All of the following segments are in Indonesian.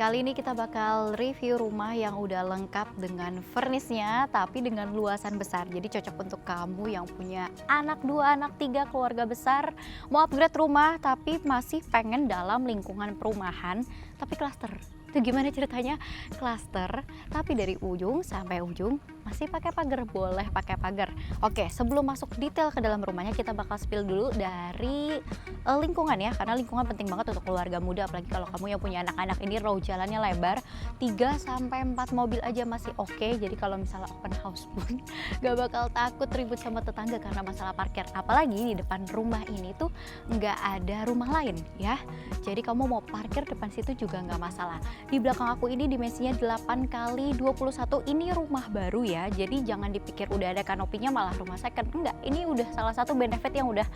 kali ini kita bakal review rumah yang udah lengkap dengan furnisnya tapi dengan luasan besar. Jadi cocok untuk kamu yang punya anak 2, anak 3, keluarga besar, mau upgrade rumah tapi masih pengen dalam lingkungan perumahan tapi klaster. Itu gimana ceritanya? Klaster tapi dari ujung sampai ujung masih pakai pagar, boleh pakai pagar. Oke, sebelum masuk detail ke dalam rumahnya kita bakal spill dulu dari lingkungan ya, karena lingkungan penting banget untuk keluarga muda, apalagi kalau kamu yang punya anak-anak. Ini row jalannya lebar, 3-4 mobil aja masih oke. Jadi kalau misalnya open house pun gak bakal takut ribut sama tetangga karena masalah parkir. Apalagi di depan rumah ini tuh nggak ada rumah lain ya, jadi kamu mau parkir depan situ juga nggak masalah. Di belakang aku ini dimensinya 8x21, ini rumah baru ya, jadi jangan dipikir udah ada kanopinya malah rumah second. Enggak, ini udah salah satu benefit yang udah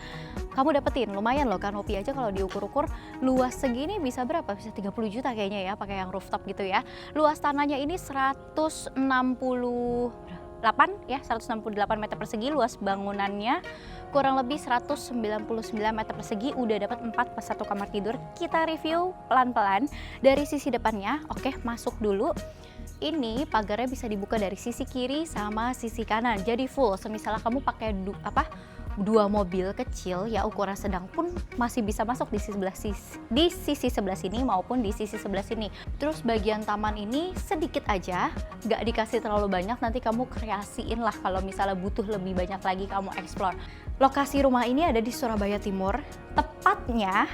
kamu dapetin. Lumayan loh, kanopi aja kalau diukur-ukur luas segini bisa berapa? Bisa 30 juta kayaknya ya, pakai yang rooftop gitu ya. Luas tanahnya ini 168 ya, 168 meter persegi. Luas bangunannya kurang lebih 199 meter persegi. Udah dapat 4 plus 1 kamar tidur. Kita review pelan-pelan dari sisi depannya. Oke, masuk dulu. Ini pagarnya bisa dibuka dari sisi kiri sama sisi kanan, jadi full. Semisalnya kamu pakai dua mobil kecil ya ukuran sedang pun masih bisa masuk di sisi sebelah sini maupun di sisi sebelah sini. Terus bagian taman ini sedikit aja, nggak dikasih terlalu banyak, nanti kamu kreasiin lah kalau misalnya butuh lebih banyak lagi kamu explore. Lokasi rumah ini ada di Surabaya Timur, tepatnya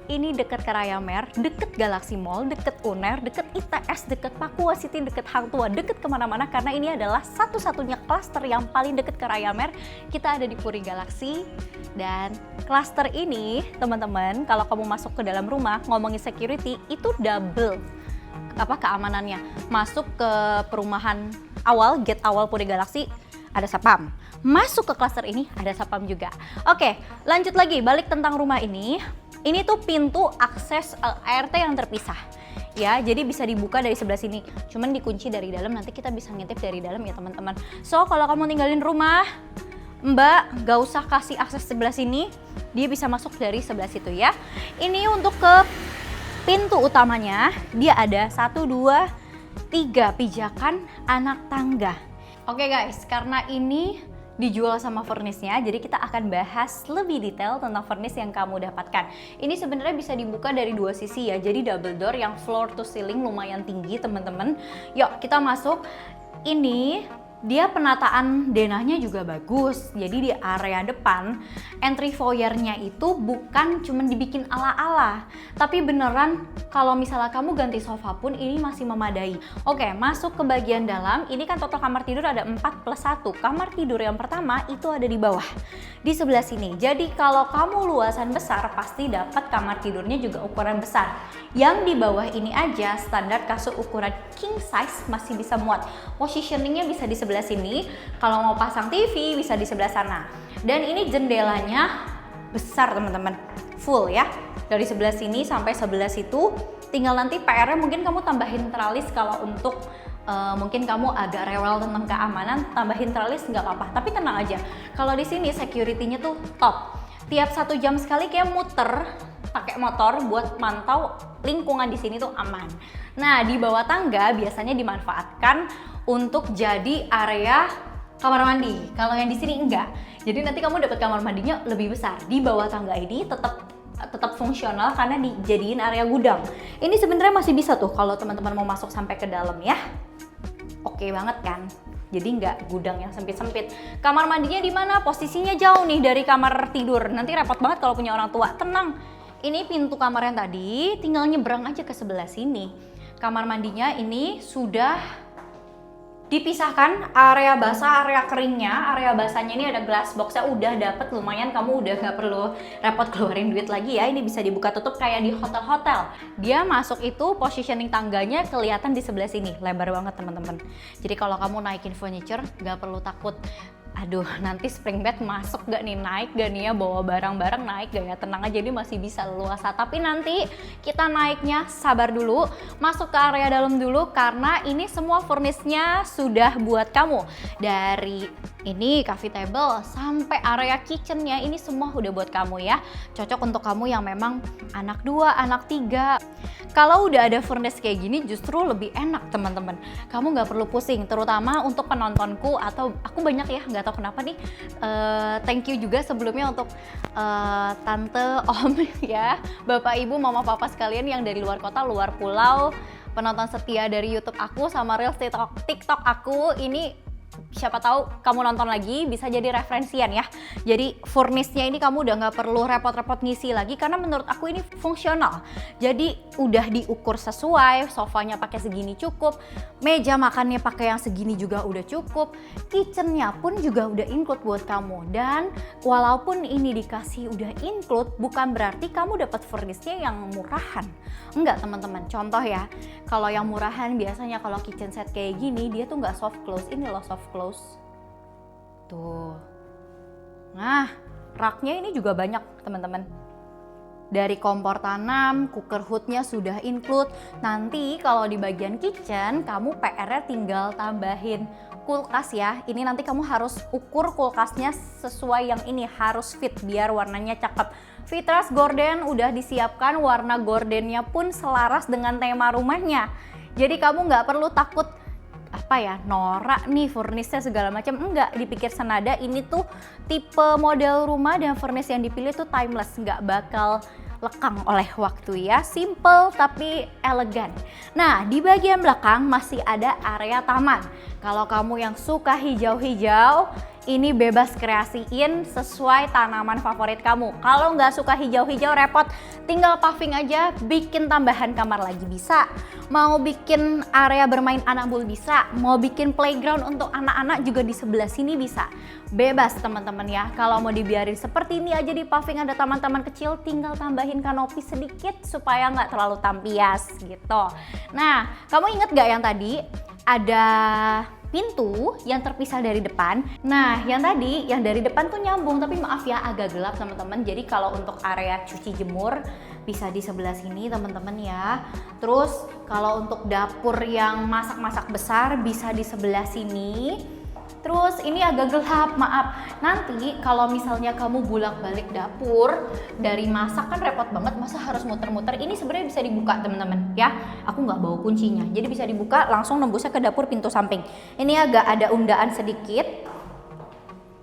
ini deket Karayamer, deket Galaxy Mall, deket UNER, deket ITS, deket Papua City, deket Hang Tua, deket kemana-mana karena ini adalah satu-satunya klaster yang paling deket Karayamer. Kita ada di Puri Galaxy, dan klaster ini teman-teman kalau kamu masuk ke dalam rumah ngomongin security itu double keamanannya. Masuk ke perumahan awal, gate awal Puri Galaxy ada sapam. Masuk ke klaster ini ada sapam juga. Oke, lanjut lagi, balik tentang rumah ini. Ini tuh pintu akses ART yang terpisah. Ya, jadi bisa dibuka dari sebelah sini. Cuman dikunci dari dalam, nanti kita bisa ngintip dari dalam ya teman-teman. So, kalau kamu tinggalin rumah, Mbak, gak usah kasih akses sebelah sini. Dia bisa masuk dari sebelah situ ya. Ini untuk ke pintu utamanya, dia ada 1, 2, 3 pijakan anak tangga. Oke guys, karena ini dijual sama furnisnya, jadi kita akan bahas lebih detail tentang furnis yang kamu dapatkan. Ini sebenarnya bisa dibuka dari 2 sisi ya, jadi double door yang floor to ceiling lumayan tinggi teman-teman. Yuk kita masuk. Ini dia penataan denahnya juga bagus, jadi di area depan entry foyernya itu bukan cuma dibikin ala-ala, tapi beneran kalau misalnya kamu ganti sofa pun ini masih memadai. Oke, masuk ke bagian dalam. Ini kan total kamar tidur ada 4 plus 1. Kamar tidur yang pertama itu ada di bawah, di sebelah sini. Jadi kalau kamu luasan besar pasti dapat kamar tidurnya juga ukuran besar. Yang di bawah ini aja standar kasur ukuran king size masih bisa muat. Positioningnya bisa di sebelah sini, kalau mau pasang TV bisa di sebelah sana. Dan ini jendelanya besar teman-teman, full ya, dari sebelah sini sampai sebelah situ. Tinggal nanti PR-nya mungkin kamu tambahin tralis kalau untuk mungkin kamu agak rewel tentang keamanan, tambahin tralis nggak apa-apa. Tapi tenang aja, kalau di sini security-nya tuh top. Tiap 1 jam sekali kayak muter pakai motor buat mantau lingkungan di sini tuh aman. Nah, di bawah tangga biasanya dimanfaatkan untuk jadi area kamar mandi. Kalau yang di sini enggak. Jadi nanti kamu dapat kamar mandinya lebih besar. Di bawah tangga ini tetap fungsional karena dijadiin area gudang. Ini sebenarnya masih bisa tuh kalau teman-teman mau masuk sampai ke dalam ya. Oke banget kan? Jadi nggak gudang yang sempit-sempit. Kamar mandinya di mana? Posisinya jauh nih dari kamar tidur. Nanti repot banget kalau punya orang tua. Tenang. Ini pintu kamar yang tadi, tinggal nyebrang aja ke sebelah sini. Kamar mandinya ini sudah dipisahkan area basah, area keringnya. Area basahnya ini ada glass box-nya udah dapet, lumayan kamu udah nggak perlu repot keluarin duit lagi ya. Ini bisa dibuka tutup kayak di hotel-hotel. Dia masuk itu positioning tangganya kelihatan di sebelah sini, lebar banget teman-teman. Jadi kalau kamu naikin furniture nggak perlu takut, aduh nanti spring bed masuk gak nih, naik gak nih ya, bawa barang-barang naik gak ya. Tenang aja, ini masih bisa leluasa. Tapi nanti kita naiknya sabar dulu, masuk ke area dalam dulu karena ini semua furnisnya sudah buat kamu. Dari Ini coffee table sampai area kitchennya ini semua udah buat kamu ya. Cocok untuk kamu yang memang anak 2, anak 3. Kalau udah ada furnace kayak gini justru lebih enak teman-teman. Kamu nggak perlu pusing, terutama untuk penontonku atau aku banyak ya, nggak tahu kenapa nih. Thank you juga sebelumnya untuk tante, om ya, bapak, ibu, mama, papa sekalian yang dari luar kota, luar pulau, penonton setia dari YouTube aku sama Reels TikTok aku. Ini siapa tahu kamu nonton lagi bisa jadi referensian ya. Jadi furnace-nya ini kamu udah nggak perlu repot-repot ngisi lagi karena menurut aku ini fungsional. Jadi udah diukur sesuai, sofanya pakai segini cukup, meja makannya pakai yang segini juga udah cukup, kitchennya pun juga udah include buat kamu. Dan walaupun ini dikasih udah include, bukan berarti kamu dapat furnace-nya yang murahan. Enggak teman-teman, contoh ya, kalau yang murahan biasanya kalau kitchen set kayak gini dia tuh nggak soft close. Ini loh soft close tuh. Nah, raknya ini juga banyak teman-teman. Dari kompor tanam, cooker hoodnya sudah include. Nanti kalau di bagian kitchen kamu PR-nya tinggal tambahin kulkas ya. Ini nanti kamu harus ukur kulkasnya sesuai yang ini, harus fit biar warnanya cakep. Fitras gorden udah disiapkan, warna gordennya pun selaras dengan tema rumahnya. Jadi kamu nggak perlu takut apa ya, norak nih furnace-nya segala macam. Enggak, dipikir senada. Ini tuh tipe model rumah dan furnace yang dipilih tuh timeless, nggak bakal lekang oleh waktu ya. Simple tapi elegan. Nah, di bagian belakang masih ada area taman. Kalau kamu yang suka hijau-hijau, ini bebas kreasiin sesuai tanaman favorit kamu. Kalau nggak suka hijau-hijau repot, tinggal paving aja, bikin tambahan kamar lagi bisa. Mau bikin area bermain anabul bisa, mau bikin playground untuk anak-anak juga di sebelah sini bisa. Bebas teman-teman ya, kalau mau dibiarin seperti ini aja di paving ada taman-taman kecil, tinggal tambahin kanopi sedikit supaya nggak terlalu tampias gitu. Nah, kamu inget nggak yang tadi ada pintu yang terpisah dari depan? Nah, yang tadi yang dari depan tuh nyambung, tapi maaf ya agak gelap teman-teman. Jadi kalau untuk area cuci jemur bisa di sebelah sini teman-teman ya. Terus kalau untuk dapur yang masak-masak besar bisa di sebelah sini. Terus ini agak gelap, maaf. Nanti kalau misalnya kamu bolak-balik dapur dari masak kan repot banget, masa harus muter-muter. Ini sebenarnya bisa dibuka teman-teman ya. Aku nggak bawa kuncinya, jadi bisa dibuka langsung nembusnya ke dapur pintu samping. Ini agak ada undaan sedikit.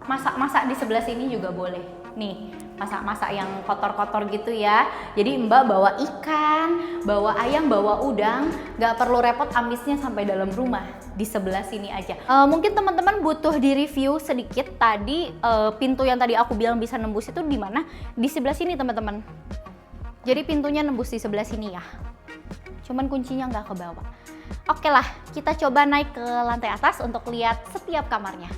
Masak-masak di sebelah sini juga boleh. Nih, masak-masak yang kotor-kotor gitu ya. Jadi Mbak bawa ikan, bawa ayam, bawa udang, nggak perlu repot amisnya sampai dalam rumah. Di sebelah sini aja. Mungkin teman-teman butuh di review sedikit tadi pintu yang tadi aku bilang bisa nembus itu di mana? Di sebelah sini teman-teman. Jadi pintunya nembus di sebelah sini ya. Cuman kuncinya nggak ke bawah. Oke lah, kita coba naik ke lantai atas untuk lihat setiap kamarnya.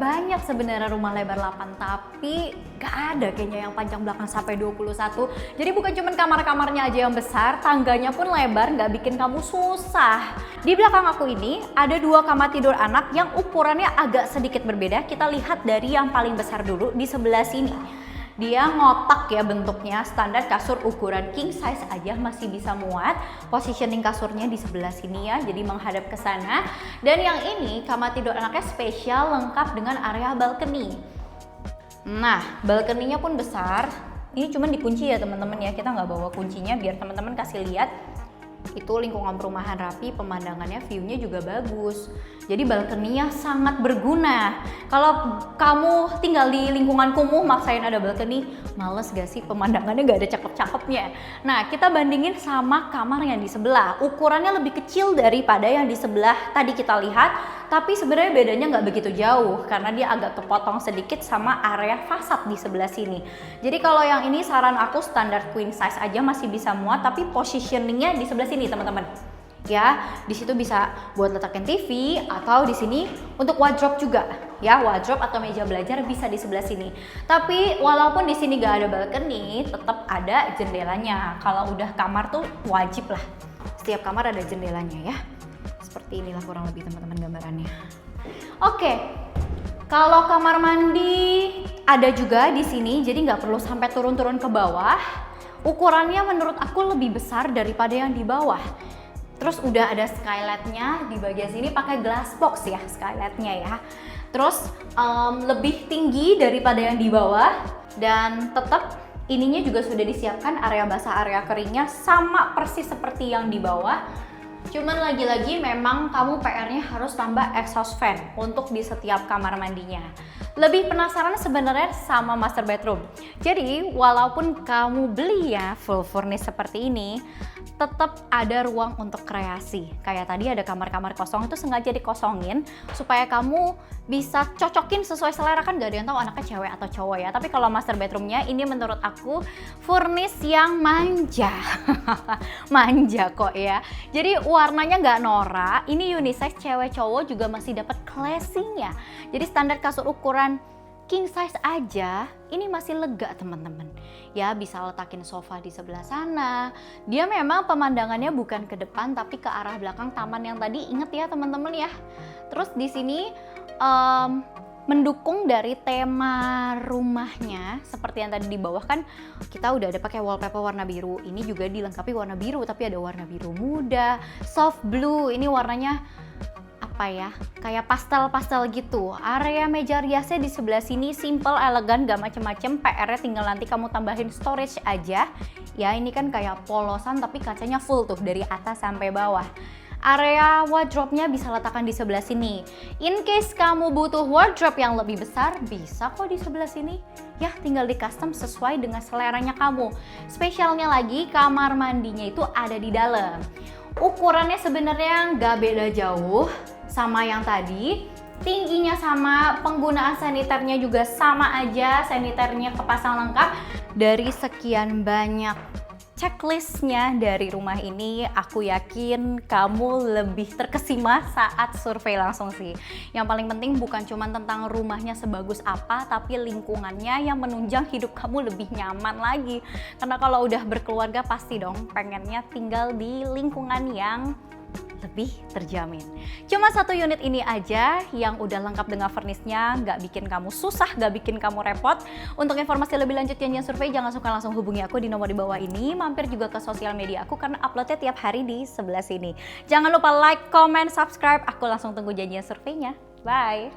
Banyak sebenarnya rumah lebar 8, tapi gak ada kayaknya yang panjang belakang sampai 21. Jadi bukan cuma kamar-kamarnya aja yang besar, tangganya pun lebar, gak bikin kamu susah. Di belakang aku ini ada 2 kamar tidur anak yang ukurannya agak sedikit berbeda. Kita lihat dari yang paling besar dulu di sebelah sini. Dia ngotak ya bentuknya, standar kasur ukuran king size aja masih bisa muat. Positioning kasurnya di sebelah sini ya, jadi menghadap ke sana. Dan yang ini kamar tidur anaknya spesial lengkap dengan area balkoni. Nah, balkoninya pun besar. Ini cuma dikunci ya teman-teman ya, kita nggak bawa kuncinya biar teman-teman kasih lihat. Itu lingkungan perumahan rapi, pemandangannya, view-nya juga bagus. Jadi balkoninya sangat berguna. Kalau kamu tinggal di lingkungan kumuh maksain ada balkoni, males gak sih? Pemandangannya gak ada cakep-cakepnya. Nah, kita bandingin sama kamar yang di sebelah. Ukurannya lebih kecil daripada yang di sebelah tadi kita lihat, tapi sebenarnya bedanya nggak begitu jauh karena dia agak kepotong sedikit sama area fasad di sebelah sini. Jadi kalau yang ini saran aku standar queen size aja masih bisa muat, tapi positioningnya di sebelah sini teman-teman. Ya, di situ bisa buat letakin TV atau di sini untuk wardrobe juga. Ya, wardrobe atau meja belajar bisa di sebelah sini. Tapi walaupun di sini gak ada balkoni, tetap ada jendelanya. Kalau udah kamar tuh wajib lah. Setiap kamar ada jendelanya ya. Seperti inilah kurang lebih teman-teman gambarannya. Oke, kalau kamar mandi ada juga di sini, jadi nggak perlu sampai turun-turun ke bawah. ukurannya menurut aku lebih besar daripada yang di bawah. Terus udah ada skylightnya di bagian sini pakai glass box ya skylightnya ya. Terus lebih tinggi daripada yang di bawah dan tetap ininya juga sudah disiapkan area basah area keringnya sama persis seperti yang di bawah. Cuman lagi-lagi memang kamu PR-nya harus tambah exhaust fan untuk di setiap kamar mandinya. Lebih penasaran sebenarnya sama master bedroom. Jadi walaupun kamu beli ya full furnish seperti ini, tetap ada ruang untuk kreasi. Kayak tadi ada kamar-kamar kosong itu sengaja dikosongin supaya kamu bisa cocokin sesuai selera, kan gak ada yang tahu anaknya cewek atau cowok ya. Tapi kalau master bedroomnya ini menurut aku furnish yang manja. Manja kok ya. Jadi warnanya nggak norak, ini unisex cewek cowok juga masih dapat classy-nya. Jadi standar kasur ukuran king size aja ini masih lega teman-teman. Ya bisa letakin sofa di sebelah sana. Dia memang pemandangannya bukan ke depan tapi ke arah belakang taman yang tadi, inget ya teman-teman ya. Terus di sini mendukung dari tema rumahnya seperti yang tadi di bawah kan kita udah ada pakai wallpaper warna biru. Ini juga dilengkapi warna biru tapi ada warna biru muda, soft blue. Ini warnanya apa ya, kayak pastel-pastel gitu. Area meja riasnya di sebelah sini simple, elegan, gak macem-macem. PR-nya tinggal nanti kamu tambahin storage aja. Ya ini kan kayak polosan tapi kacanya full tuh dari atas sampai bawah. Area wardrobe-nya bisa letakkan di sebelah sini. In case kamu butuh wardrobe yang lebih besar, bisa kok di sebelah sini. Ya tinggal di custom sesuai dengan seleranya kamu. Spesialnya lagi kamar mandinya itu ada di dalam. Ukurannya sebenarnya nggak beda jauh sama yang tadi. Tingginya sama, penggunaan saniternya juga sama aja. Saniternya kepasang lengkap. Dari sekian banyak checklistnya dari rumah ini, aku yakin kamu lebih terkesima saat survei langsung sih. Yang paling penting bukan cuma tentang rumahnya sebagus apa, tapi lingkungannya yang menunjang hidup kamu lebih nyaman lagi. Karena kalau udah berkeluarga pasti dong pengennya tinggal di lingkungan yang lebih terjamin. Cuma satu unit ini aja yang udah lengkap dengan furnish-nya, nggak bikin kamu susah, nggak bikin kamu repot. Untuk informasi lebih lanjut janjian survei, jangan suka langsung hubungi aku di nomor di bawah ini. Mampir juga ke sosial media aku karena uploadnya tiap hari di sebelah sini. Jangan lupa like, comment, subscribe. Aku langsung tunggu janjian surveinya. Bye!